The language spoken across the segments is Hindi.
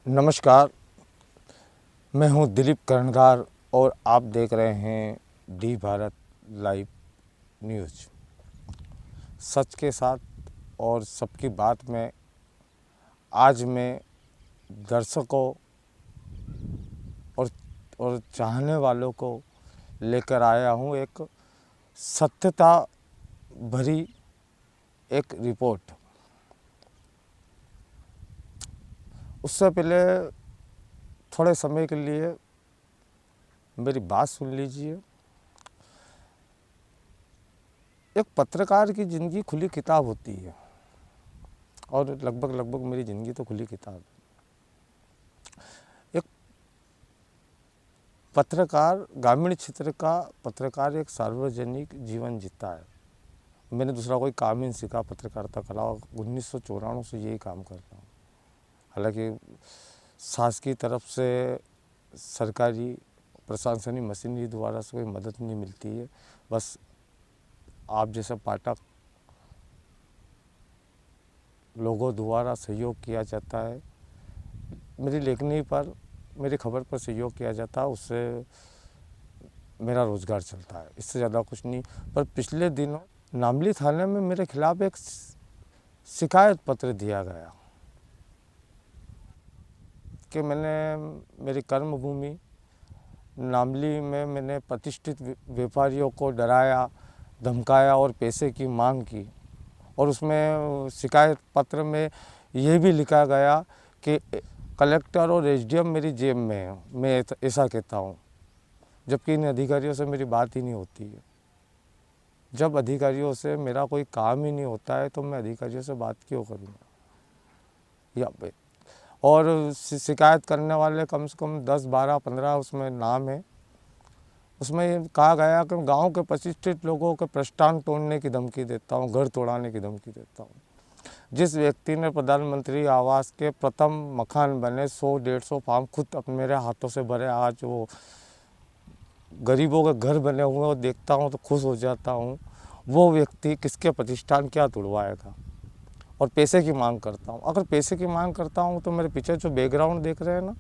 नमस्कार, मैं हूं दिलीप कर्णधार और आप देख रहे हैं डी भारत लाइव न्यूज़। सच के साथ और सबकी बात में आज मैं दर्शकों और चाहने वालों को लेकर आया हूं एक सत्यता भरी एक रिपोर्ट। उससे पहले थोड़े समय के लिए मेरी बात सुन लीजिए। एक पत्रकार की ज़िंदगी खुली किताब होती है और लगभग मेरी ज़िंदगी तो खुली किताब है। एक पत्रकार, ग्रामीण क्षेत्र का पत्रकार एक सार्वजनिक जीवन जीता है। मैंने दूसरा कोई काम ही नहीं सीखा पत्रकारिता कला, 1994 से यही काम कर रहा हूँ। हालांकि शासकीय तरफ से सरकारी प्रशासनिक मशीनरी द्वारा से कोई मदद नहीं मिलती है, बस आप जैसे पाठक लोगों द्वारा सहयोग किया जाता है। मेरी लेखनी पर, मेरी खबर पर सहयोग किया जाता है, उससे मेरा रोज़गार चलता है, इससे ज़्यादा कुछ नहीं। पर पिछले दिनों नामली थाने में मेरे खिलाफ एक शिकायत पत्र दिया गया कि मेरी कर्मभूमि नामली में मैंने प्रतिष्ठित व्यापारियों को डराया, धमकाया और पैसे की मांग की। और उसमें शिकायत पत्र में ये भी लिखा गया कि कलेक्टर और एसडीएम मेरी जेब में है। मैं ऐसा कहता हूँ, जबकि इन अधिकारियों से मेरी बात ही नहीं होती है। जब अधिकारियों से मेरा कोई काम ही नहीं होता है तो मैं अधिकारियों से बात क्यों करूँगा? और शिकायत करने वाले कम से कम 10, 12, 15 उसमें नाम है। उसमें कहा गया कि गांव के प्रतिष्ठित लोगों के प्रतिष्ठान तोड़ने की धमकी देता हूं, घर तोड़ाने की धमकी देता हूं। जिस व्यक्ति ने प्रधानमंत्री आवास के प्रथम मकान बने 100-150 फार्म खुद अपने मेरे हाथों से भरे, आज वो गरीबों के घर बने हुए और देखता हूं तो खुश हो जाता हूं। वो व्यक्ति किसके प्रतिष्ठान क्या तोड़वाएगा? और पैसे की मांग करता हूँ। अगर पैसे की मांग करता हूँ तो मेरे पीछे जो बैकग्राउंड देख रहे हैं ना,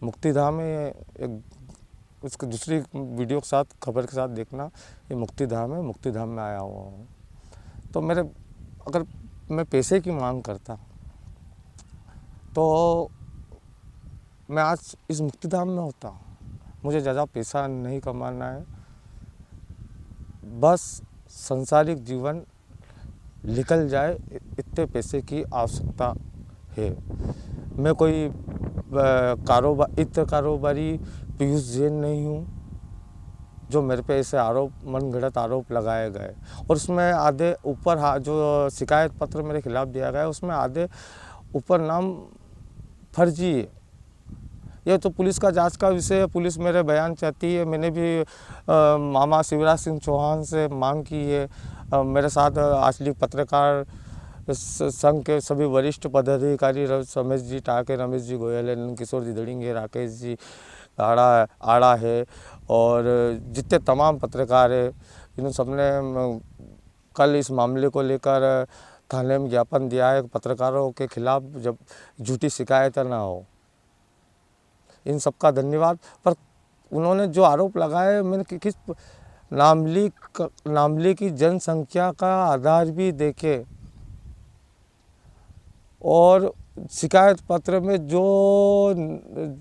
मुक्तिधाम में एक उसकी दूसरी वीडियो के साथ, खबर के साथ देखना, ये मुक्तिधाम है। मुक्तिधाम में आया हुआ हूँ। तो अगर मैं पैसे की मांग करता तो मैं आज इस मुक्तिधाम में होता। मुझे ज़्यादा पैसा नहीं कमाना है, बस संसारिक जीवन निकल जाए, इतने पैसे की आवश्यकता है। मैं कोई इतना कारोबारी पीयूष जैन नहीं हूँ जो मेरे पे ऐसे मनगढ़ंत आरोप लगाए गए। और उसमें आधे ऊपर जो शिकायत पत्र मेरे खिलाफ दिया गया है उसमें आधे ऊपर नाम फर्जी है। ये तो पुलिस का जांच का विषय है, पुलिस मेरे बयान चाहती है। मैंने भी मामा शिवराज सिंह चौहान से मांग की है। मेरे साथ असली पत्रकार संघ के सभी वरिष्ठ पदाधिकारी, रमेश जी टाके, रमेश जी गोयल है, किशोर जी दड़िंगे, राकेश जी आड़ा है और जितने तमाम पत्रकार है, इन सबने कल इस मामले को लेकर थाने में ज्ञापन दिया है। पत्रकारों के खिलाफ जब झूठी शिकायत ना हो, इन सबका धन्यवाद। पर उन्होंने जो आरोप लगाए, मैंने किस नामली की जनसंख्या का आधार भी देखे और शिकायत पत्र में जो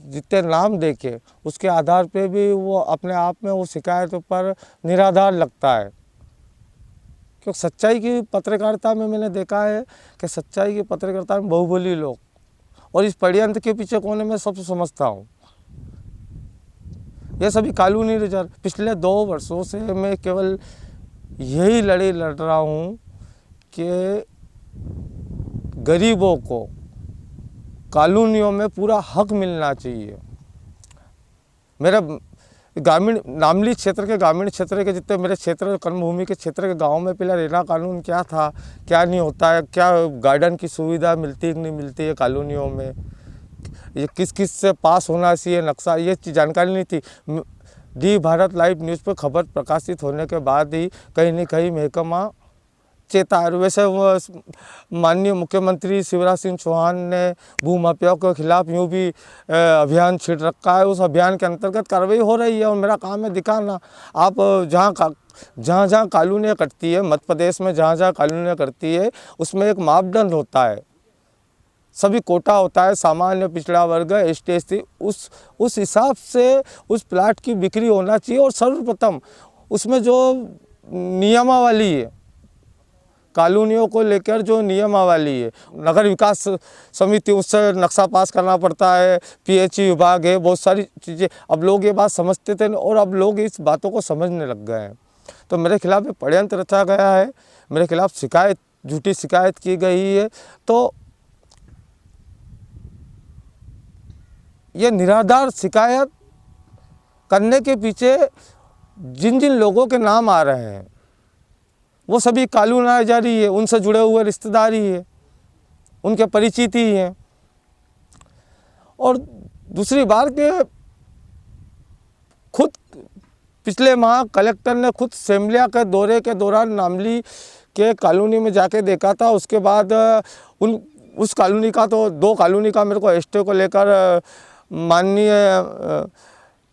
जितने नाम देखे उसके आधार पे भी वो अपने आप में वो शिकायत पर निराधार लगता है। क्योंकि सच्चाई की पत्रकारिता में मैंने देखा है कि सच्चाई की पत्रकारिता में बहुबोली लोग, और इस षड्यंत्र के पीछे कौन है मैं सब समझता हूँ। ये सभी कानूनी रिजर्व। पिछले 2 वर्षों से मैं केवल यही लड़ाई लड़ रहा हूँ कि गरीबों को कॉलोनियों में पूरा हक मिलना चाहिए। मेरा नामली क्षेत्र के ग्रामीण क्षेत्र के जितने मेरे क्षेत्र, कर्मभूमि के क्षेत्र के गाँव में पहले रेरा कानून क्या था, क्या नहीं होता है, क्या गार्डन की सुविधा मिलती है कि नहीं मिलती है कॉलोनियों में, ये किस किस से पास होना चाहिए नक्शा, ये जानकारी नहीं थी। डी भारत लाइव न्यूज़ पर खबर प्रकाशित होने के बाद ही कहीं न कहीं महकमा चेता है। वैसे वो माननीय मुख्यमंत्री शिवराज सिंह चौहान ने भूमाफियाओं के खिलाफ यूँ भी अभियान छिड़ रखा है। उस अभियान के अंतर्गत कार्रवाई हो रही है और मेरा काम है दिखाना। आप जहाँ जहाँ कॉलोनियाँ कटती है, मध्य प्रदेश में जहाँ जहाँ कॉलोनियाँ कटती है, उसमें एक मापदंड होता है, सभी कोटा होता है, सामान्य, पिछड़ा वर्ग, ST SC, उस हिसाब से उस प्लाट की बिक्री होना चाहिए। और सर्वप्रथम उसमें जो नियमावली है, कॉलोनियों को लेकर जो नियमावली है, नगर विकास समिति, उससे नक्शा पास करना पड़ता है, PHE विभाग है, बहुत सारी चीज़ें। अब लोग ये बात समझते थे और अब लोग इस बातों को समझने लग गए हैं। तो मेरे खिलाफ एक षड्यंत्र रचा गया है, मेरे खिलाफ शिकायत, झूठी शिकायत की गई है। तो ये निराधार शिकायत करने के पीछे जिन जिन लोगों के नाम आ रहे हैं वो सभी कॉलोनाइजरी है, उनसे जुड़े हुए रिश्तेदारी है, उनके परिचित ही हैं। और दूसरी बार के खुद पिछले माह कलेक्टर ने खुद सेमलिया के दौरे के दौरान नामली के कॉलोनी में जाके देखा था। उसके बाद उस कॉलोनी का, तो 2 कॉलोनी का मेरे को STO को लेकर माननीय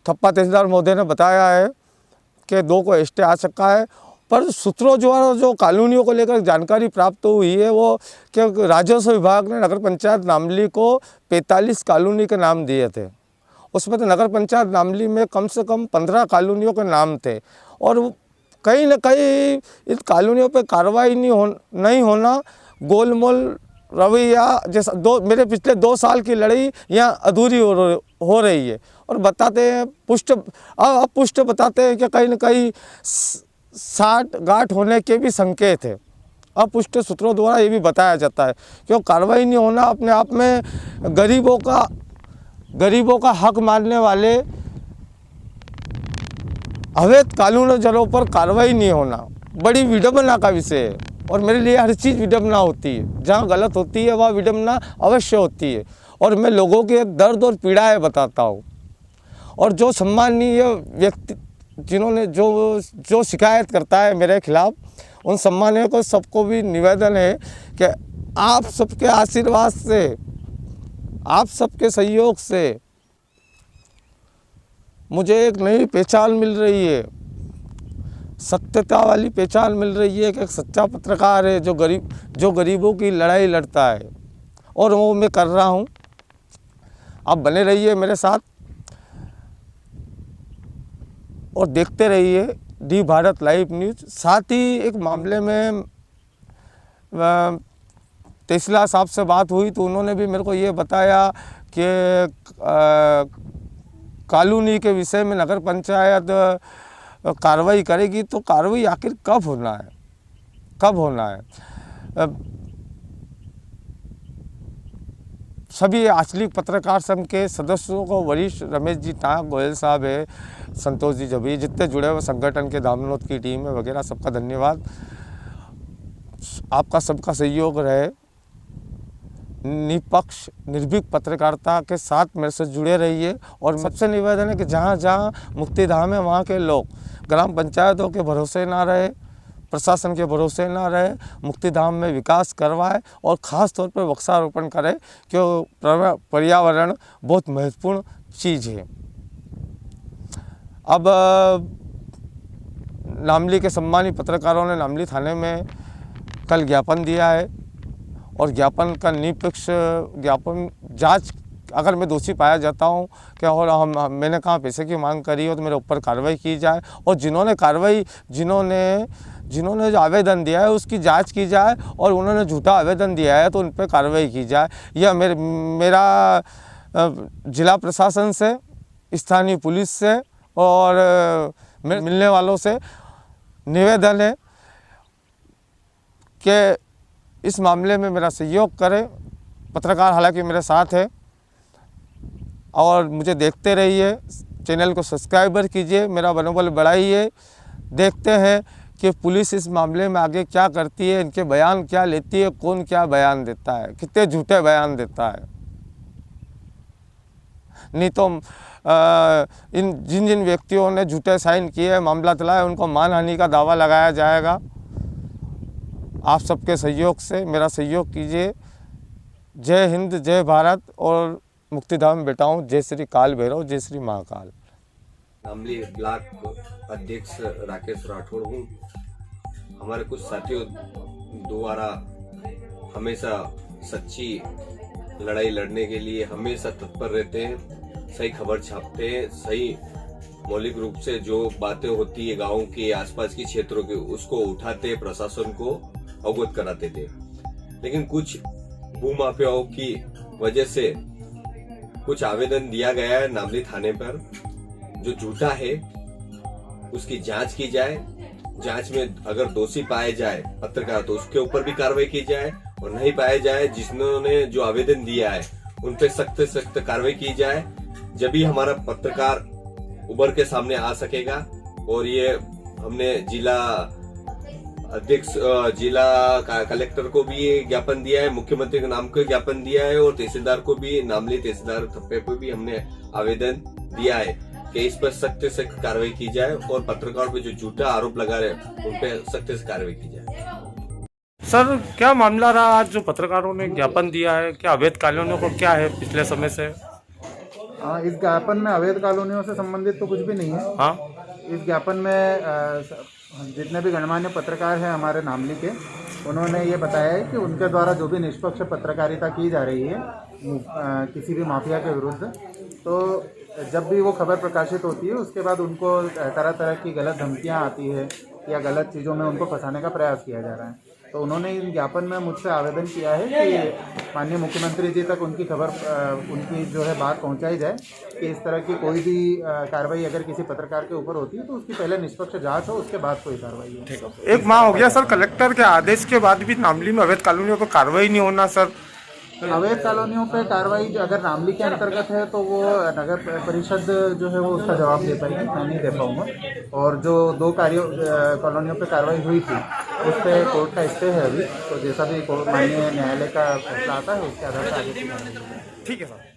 थप्पा तहसीलदार महोदय ने बताया है कि 2 को STO आ चुका है। पर सूत्रों द्वारा जो कॉलोनियों को लेकर जानकारी प्राप्त हुई है वो कि राजस्व विभाग ने नगर पंचायत नामली को 45 कॉलोनी के नाम दिए थे। उसमें तो नगर पंचायत नामली में कम से कम 15 कॉलोनियों के नाम थे। और कहीं न कहीं इन कॉलोनियों पर कार्रवाई नहीं होना, गोलमोल रवैया जैसा मेरे पिछले 2 साल की लड़ाई यहाँ अधूरी हो रही है। और बताते हैं पुष्ट बताते हैं कि कहीं न कहीं साठ गांठ होने के भी संकेत है। अपुष्ट सूत्रों द्वारा ये भी बताया जाता है कि कार्रवाई नहीं होना अपने आप में गरीबों का हक मानने वाले अवैध कानूनों पर कार्रवाई नहीं होना बड़ी विडंबना का विषय है। और मेरे लिए हर चीज़ विडंबना होती है, जहाँ गलत होती है वहाँ विडंबना अवश्य होती है। और मैं लोगों के दर्द और पीड़ाएँ बताता हूँ। और जो सम्माननीय व्यक्ति जिन्होंने जो शिकायत करता है मेरे खिलाफ, उन सम्मानीय को सबको भी निवेदन है कि आप सबके आशीर्वाद से, आप सबके सहयोग से मुझे एक नई पहचान मिल रही है, सत्यता वाली पहचान मिल रही है कि एक सच्चा पत्रकार है जो गरीबों की लड़ाई लड़ता है। और वो मैं कर रहा हूँ। आप बने रहिए मेरे साथ और देखते रहिए डी भारत लाइव न्यूज़। साथ ही एक मामले में तहसीलदार साहब से बात हुई तो उन्होंने भी मेरे को ये बताया कि कॉलोनी के विषय में नगर पंचायत कार्रवाई करेगी। तो कार्रवाई आखिर कब होना है? सभी आंचलिक पत्रकार संघ के सदस्यों को, वरिष्ठ रमेश जी टाँक गोयल साहब है, संतोष जी जबी, जितने जुड़े हुए संगठन के दामनोद की टीम है वगैरह, सबका धन्यवाद। आपका सबका सहयोग रहे। निष्पक्ष निर्भीक पत्रकारिता के साथ मेरे से जुड़े रहिए। और सबसे निवेदन है कि जहाँ जहाँ मुक्तिधाम है वहाँ के लोग ग्राम पंचायतों के भरोसे ना रहे, प्रशासन के भरोसे ना रहे, मुक्तिधाम में विकास करवाए और ख़ास तौर पर वृक्षारोपण करे, क्योंकि पर्यावरण बहुत महत्वपूर्ण चीज़ है। अब नामली के सम्मानित पत्रकारों ने नामली थाने में कल ज्ञापन दिया है और ज्ञापन का निष्पक्ष ज्ञापन जांच, अगर मैं दोषी पाया जाता हूं कि और मैंने कहा पैसे की मांग करी हो तो मेरे ऊपर कार्रवाई की जाए। और जिन्होंने जो आवेदन दिया है उसकी जांच की जाए और उन्होंने झूठा आवेदन दिया है तो उन पर कार्रवाई की जाए। यह मेरा जिला प्रशासन से, स्थानीय पुलिस से और मिलने वालों से निवेदन है कि इस मामले में मेरा सहयोग करें। पत्रकार हालांकि मेरे साथ है और मुझे देखते रहिए, चैनल को सब्सक्राइबर कीजिए, मेरा मनोबल बढ़ाइए। देखते हैं कि पुलिस इस मामले में आगे क्या करती है, इनके बयान क्या लेती है, कौन क्या बयान देता है, कितने झूठे बयान देता है। नहीं तो जिन व्यक्तियों ने झूठे साइन किए, मामला चलाया, उनको मानहानि का दावा लगाया जाएगा। आप सबके सहयोग से मेरा सहयोग कीजिए। जय हिंद, जय भारत और मुक्तिधाम बेटाओं, जय श्री काल भैरव, जय श्री महाकाल। नामली ब्लॉक अध्यक्ष राकेश राठौड़ हूँ। हमारे कुछ साथियों द्वारा हमेशा सच्ची लड़ाई लड़ने के लिए हमेशा तत्पर रहते हैं, सही खबर छापते हैं, सही मौलिक रूप से जो बातें होती है गांव के आसपास के क्षेत्रों के उसको उठाते, प्रशासन को अवगत कराते थे। लेकिन कुछ भूमाफियाओं की वजह से कुछ आवेदन दिया गया है नामली थाने पर, जो झूठा है उसकी जांच की जाए। जांच में अगर दोषी पाए जाए पत्रकार तो उसके ऊपर भी कार्रवाई की जाए, और नहीं पाए जाए जिन्होंने जो आवेदन दिया है उन पे सख्त सख्त कार्रवाई की जाए। जब भी हमारा पत्रकार उभर के सामने आ सकेगा। और ये हमने जिला अध्यक्ष, जिला कलेक्टर को भी ज्ञापन दिया है, मुख्यमंत्री के नाम को ज्ञापन दिया है, और तहसीलदार को भी, नामली तहसीलदार थप्पे को भी हमने आवेदन दिया है कि इस पर सख्त से कार्रवाई की जाए और पत्रकारों पे जो झूठा आरोप लगा रहे हैं उन पे सख्त से कार्रवाई की जाए। सर, क्या मामला रहा आज जो पत्रकारों ने ज्ञापन दिया है? क्या अवैध कॉलोनियों को क्या है पिछले समय से? इस ज्ञापन में अवैध कॉलोनियों से संबंधित तो कुछ भी नहीं है। हाँ, इस ज्ञापन में जितने भी गणमान्य पत्रकार हैं हमारे नामली के, उन्होंने ये बताया है कि उनके द्वारा जो भी निष्पक्ष पत्रकारिता की जा रही है किसी भी माफिया के विरुद्ध, तो जब भी वो खबर प्रकाशित होती है उसके बाद उनको तरह तरह की गलत धमकियां आती है या गलत चीज़ों में उनको फंसाने का प्रयास किया जा रहा है। तो उन्होंने इस ज्ञापन में मुझसे आवेदन किया है कि माननीय मुख्यमंत्री जी तक उनकी खबर, उनकी जो है बात पहुंचाई जाए कि इस तरह की कोई भी कार्रवाई अगर किसी पत्रकार के ऊपर होती है तो उसकी पहले निष्पक्ष जांच हो, उसके बाद कोई कार्रवाई हो। एक माह हो गया सर, कलेक्टर के आदेश के बाद भी नामली में अवैध कॉलोनियों पर कार्रवाई नहीं होना सर। अवैध कॉलोनियों पे कार्रवाई अगर नामली के अंतर्गत है तो वो नगर परिषद जो है वो उसका जवाब दे पाएगी, मैं नहीं दे पाऊंगा। और जो 2 कॉलोनियों पे कार्रवाई हुई थी उस पर कोर्ट का स्टे है अभी, तो जैसा भी माननीय न्यायालय का फैसला आता है उसके आधार पर आगे की कार्रवाई। ठीक है सर।